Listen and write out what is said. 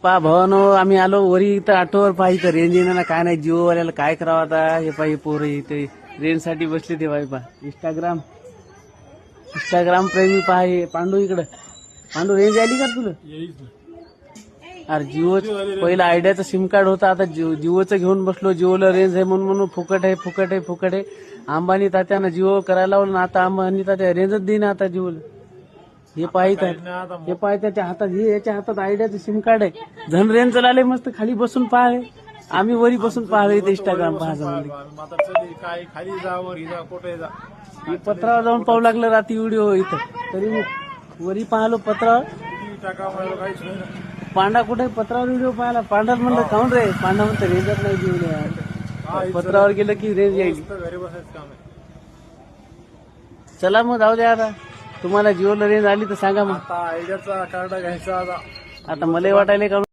पा भवानो आम्ही आलो वरी इथं ऑटोवर पहा इथं रेंज येणार काय नाही जिओ वाल्याला काय करावं आता हे पहा हे पोरं इथे रेंज साठी बसले ते बाई पहा इंस्टाग्राम प्रेमी पहा हे पांडू इकडं पांडू रेंज आली का तुला अरे जिओ पहिलं आयडियाचं सिम कार्ड होतं आता जिओचं घेऊन बसलो जिओला रेंज आहे म्हणून फुकट आहे अंबानी तात्यानं जिओ करायला लावलं आता अंबानी तात्या रेंजच देईना आता जिओला हे पाहिजे त्याच्या हातात हे याच्या हातात आयडियाचं सिम कार्ड आहे धन रेंज चालले मस्त खाली बसून पाहावे आम्ही वरी बसून पाहावे इथे इंस्टाग्राम पाहायचं म्हणजे पत्रावर जाऊन पाहू लागलं रात्री व्हिडिओ इथं तरी मी वरी पाहिलो पत्रावर पांडा कुठे पत्रावर व्हिडिओ पाहायला पांढरा म्हणलं काऊन रे पांडा म्हणतं रेंजच नाही जिओला पत्रावर गेलं की रेंज येईल चला मग जाऊ द्या आता तुम्हाला जिओला रेंज आली तर सांगा मग आयडियाचा कार्ड घ्यायचा आता मला वाटायला का